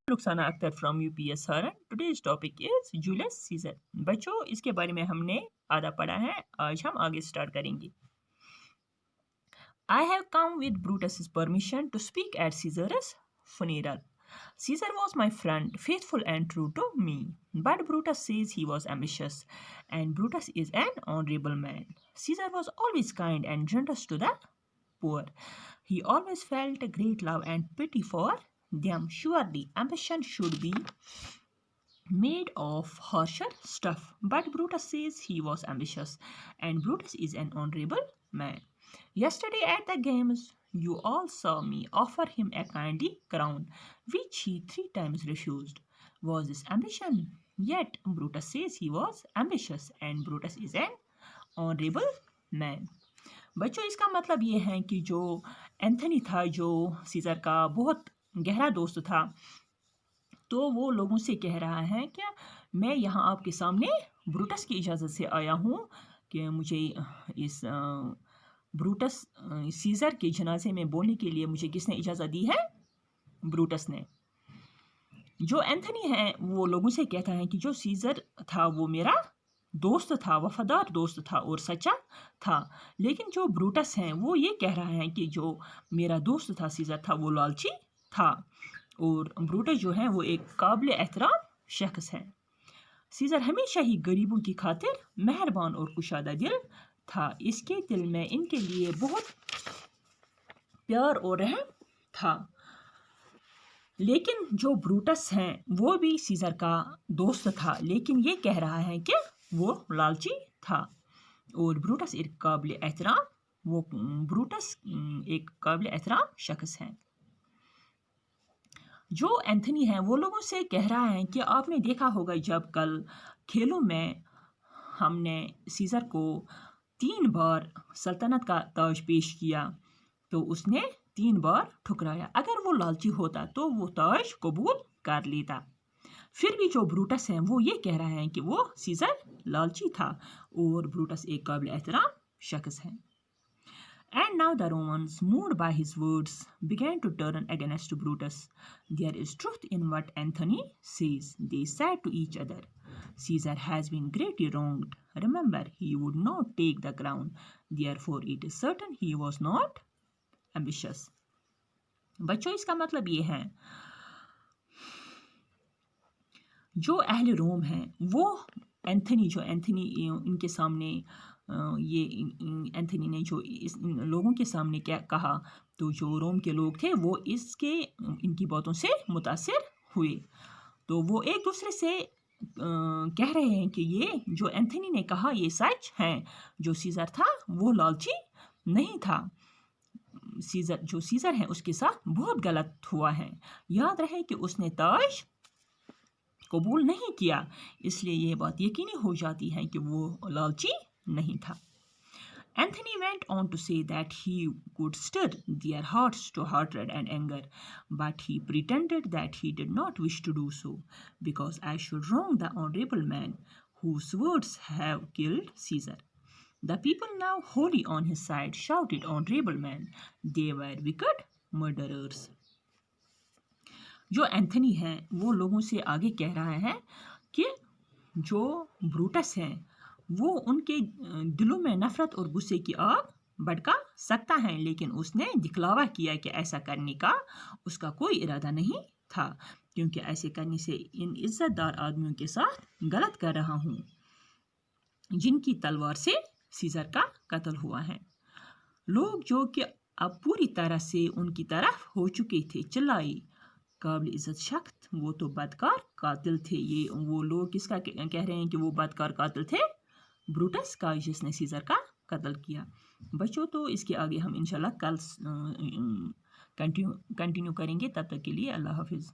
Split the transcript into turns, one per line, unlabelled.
Rukhsana Akhtar from UPS हरन। Today's topic is Julius Caesar. बच्चों, इसके बारे में हमने आधा पढ़ा है, आज हम आगे स्टार्ट करेंगे। I have come with Brutus's permission to speak at Caesar's funeral. Caesar was my friend, faithful and true to me. But Brutus says he was ambitious, and Brutus is an honorable man. Caesar was always kind and generous to the poor. He always felt great love and pity for them. Surely, ambition should be made of harsher stuff. But Brutus says he was ambitious, and Brutus is an honorable man. Yesterday at the games, you all saw me offer him a kindly crown, which he 3 times refused. Was this ambition? Yet Brutus says he was ambitious, and Brutus is an honorable man. बच्चों, इसका मतलब ये है कि जो Anthony था, जो scissor का बहुत गहरा दोस्त था, तो वो लोगों से कह रहा है कि मैं यहाँ आपके सामने ब्रूटस की इजाज़त से आया हूँ कि मुझे इस ब्रूटस सीज़र के जनाजे में बोलने के लिए मुझे किसने इजाज़त दी है? ब्रूटस ने। जो एंथनी है वो लोगों से कहता है कि जो सीज़र था वो मेरा दोस्त था, वफादार दोस्त था और सच्चा था। लेकिन जो ब्रूटस है वो ये कह रहा है कि जो मेरा दोस्त था सीज़र था वो लालची था, और ब्रूटस जो है वो एक काबिल एहतराम शख्स है। सीज़र हमेशा ही गरीबों की खातिर मेहरबान और कुशादा दिल था। इसके दिल में इनके लिए बहुत प्यार और रहम था। लेकिन जो ब्रूटस है वो भी सीज़र का दोस्त था, लेकिन ये कह रहा है कि वो लालची था, और ब्रूटस एक काबिल एहतराम शख्स है। जो एंथनी है वो लोगों से कह रहा है कि आपने देखा होगा जब कल खेलों में हमने सीज़र को 3 बार सल्तनत का ताज पेश किया तो उसने 3 बार ठुकराया। अगर वो लालची होता तो वो ताज कबूल कर लेता। फिर भी जो ब्रूटस है वो ये कह रहा है कि वो सीज़र लालची था, और ब्रूटस एक काबिल एहतराम शख्स है। And now the Romans, moved by his words, began to turn against Brutus. There is truth in what Anthony says. They said to each other, Caesar has been greatly wronged. Remember, he would not take the crown. Therefore, it is certain he was not ambitious. बच्चों, इसका मतलब ये है, जो अहले रोम हैं वो Anthony इनके सामने ये एंथनी ने जो इन लोगों के सामने क्या कहा, तो जो रोम के लोग थे वो इनकी बातों से मुतासिर हुए। तो वो एक दूसरे से कह रहे हैं कि ये जो एंथनी ने कहा ये सच है, जो सीज़र था वो लालची नहीं था। सीज़र है उसके साथ बहुत गलत हुआ है। याद रहे कि उसने ताज कबूल नहीं किया, इसलिए ये बात यकीनी हो जाती है कि वो लालची नहीं था। Anthony went on to say that he could stir their hearts to hatred and anger, but he pretended that he did not wish to do so, because I should wrong the honorable man whose words have killed Caesar. The people, now wholly on his side, shouted, Honorable man! They were wicked murderers. जो Anthony है वो लोगों से आगे कह रहा है कि जो ब्रूटस है वो उनके दिलों में नफरत और गुस्से की आग भड़का सकता है, लेकिन उसने दिखलावा किया कि ऐसा करने का उसका कोई इरादा नहीं था, क्योंकि ऐसे करने से इन इज्जतदार आदमियों के साथ गलत कर रहा हूँ जिनकी तलवार से सीज़र का कत्ल हुआ है। लोग जो कि अब पूरी तरह से उनकी तरफ हो चुके थे चिल्लाए, काबिल इज़्ज़त शख्स वो तो बदकार कातिल थे। ये वो लोग किसका कह रहे हैं कि वो बदकार कातिल थे? ब्रूटस का, जिसने सीज़र का कत्ल किया। बच्चों, तो इसके आगे हम इंशाल्लाह कल कंटिन्यू करेंगे। तब तक के लिए अल्लाह हाफिज़।